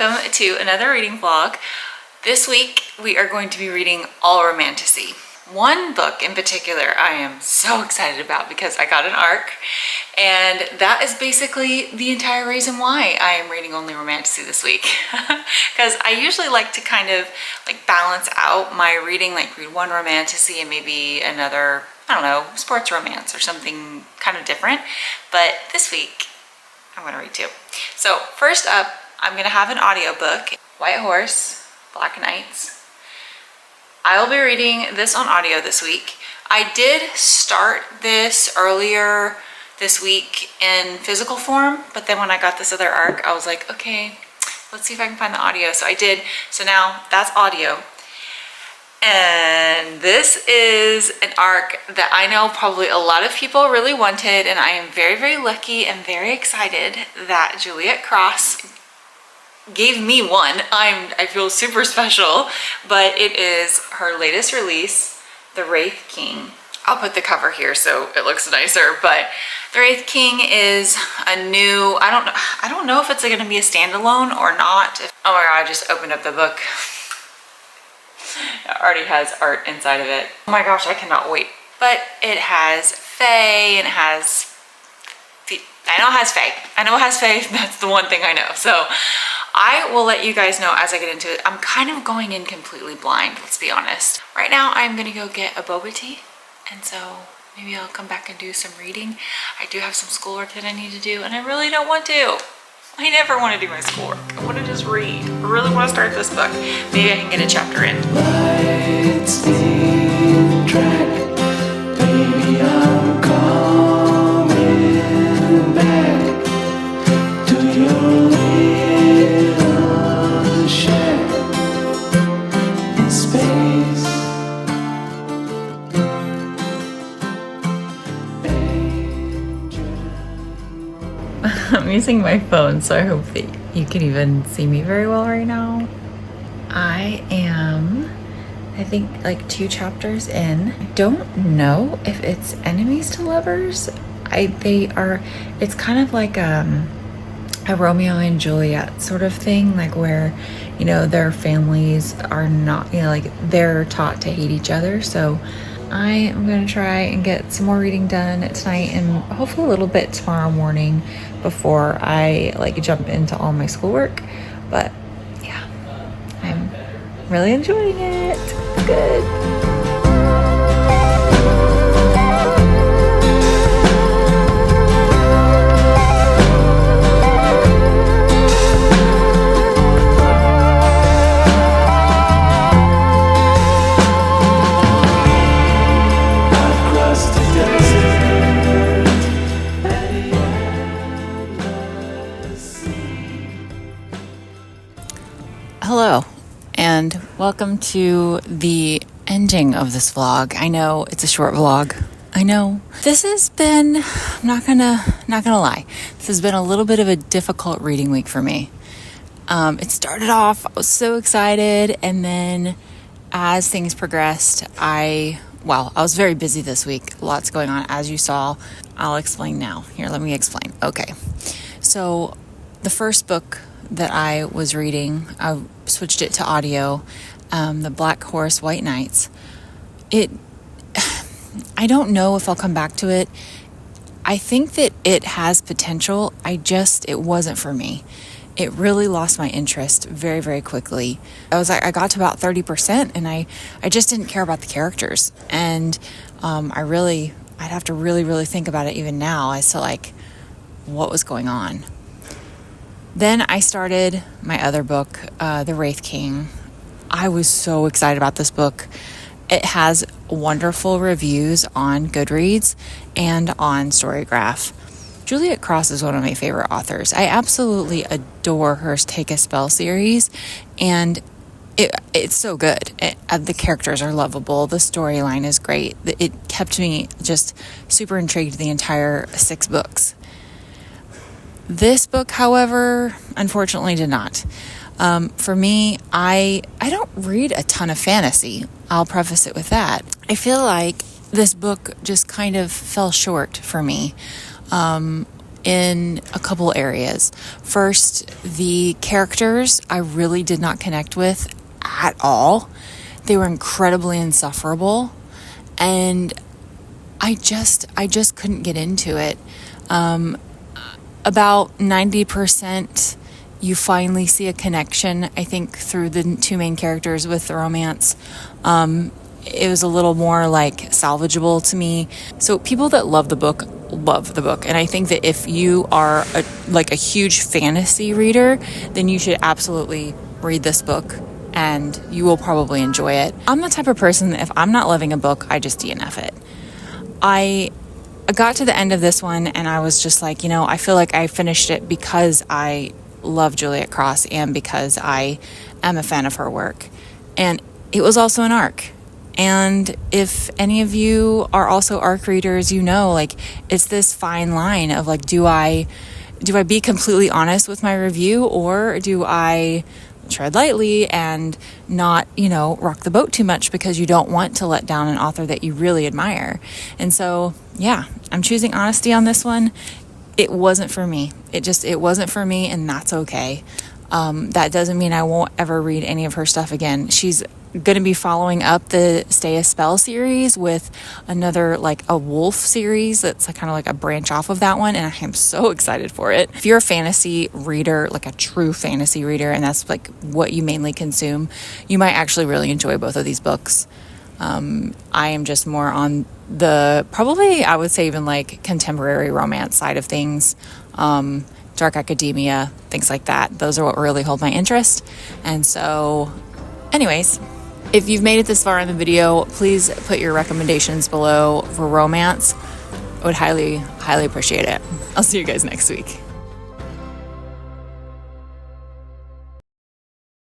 welcome to another reading vlog. This week we are going to be reading all romantasy. One book in particular I am so excited about because I got an ARC, and that is basically the entire reason why I am reading only romantasy this week. Because I usually like to kind of like balance out my reading, like read one romantasy and maybe another, I don't know, sports romance or something kind of different. But this week I'm gonna read two. So first up, I'm gonna have an audiobook, White Horse, Black Nights. I will be reading this on audio this week. I did start this earlier this week in physical form, but then when I got this other ARC, I was like, okay, let's see if I can find the audio. So I did, so now that's audio. And this is an ARC that I know probably a lot of people really wanted, and I am very, very lucky and very excited that Juliet Cross gave me one. I feel super special, but it is her latest release, The Wraith King. I'll put the cover here so it looks nicer, but The Wraith King is a new, I don't know if it's going to be a standalone or not. Oh my god, I just opened up the book. It already has art inside of it. Oh my gosh, I cannot wait. But it has Fae and it has, I know it has Fae. I know it has Fae, that's the one thing I know. So I will let you guys know as I get into it. I'm kind of going in completely blind, let's be honest. Right now, I'm gonna go get a boba tea, and so maybe I'll come back and do some reading. I do have some schoolwork that I need to do, and I really don't want to. I never want to do my schoolwork. I want to just read. I really want to start this book. Maybe I can get a chapter in. Lights, the track. Baby, I'm coming back to your little shack in space. I'm using my phone, so I hope that you can even see me very well right now. I am, I think, like 2 chapters in. I don't know if it's enemies to lovers. It's kind of like a Romeo and Juliet sort of thing, like where, you know, their families are not, you know, like they're taught to hate each other. So I am going to try and get some more reading done tonight and hopefully a little bit tomorrow morning before I like jump into all my schoolwork. But yeah, I'm really enjoying it. It's good. Hello, and welcome to the ending of this vlog. I know it's a short vlog. I know this has been, I'm not gonna lie, this has been a little bit of a difficult reading week for me. It started off, I was so excited, and then as things progressed, I was very busy this week. Lots going on, as you saw. I'll explain now. Here, let me explain. Okay, so the first book that I was reading, I switched it to audio, the Black Horse, White Nights. I don't know if I'll come back to it. I think that it has potential. It wasn't for me. It really lost my interest very, very quickly. I got to about 30% and I just didn't care about the characters. And I'd have to really, really think about it even now as to like what was going on. Then I started my other book, The Wraith King. I was so excited about this book. It has wonderful reviews on Goodreads and on StoryGraph. Juliet Cross is one of my favorite authors. I absolutely adore her Take a Spell series, and it's so good. The characters are lovable. The storyline is great. It kept me just super intrigued the entire 6 books. This book, however, unfortunately did not. For me, I don't read a ton of fantasy. I'll preface it with that. I feel like this book just kind of fell short for me. in a couple areas. First, the characters I really did not connect with at all. They were incredibly insufferable, and I just couldn't get into it. About 90%, you finally see a connection, I think, through the two main characters with the romance. It was a little more like salvageable to me. So people that love the book. And I think that if you are a huge fantasy reader, then you should absolutely read this book and you will probably enjoy it. I'm the type of person that if I'm not loving a book, I just DNF it. I got to the end of this one and I was just like, I feel like I finished it because I love Juliet Cross and because I am a fan of her work. And it was also an arc. And if any of you are also arc readers, it's this fine line of do I be completely honest with my review, or do I tread lightly and not, rock the boat too much because you don't want to let down an author that you really admire. And so, yeah, I'm choosing honesty on this one. It wasn't for me. It wasn't for me, and that's okay. That doesn't mean I won't ever read any of her stuff again. She's going to be following up the Stay a Spell series with another a wolf series that's kind of a branch off of that one, and I am so excited for it. If you're a fantasy reader, a true fantasy reader, and that's what you mainly consume, you might actually really enjoy both of these books. I am just more on the probably, I would say, even contemporary romance side of things, dark academia, things like that. Those are what really hold my interest. And so anyways, if you've made it this far in the video, please put your recommendations below for romance. I would highly, highly appreciate it. I'll see you guys next week.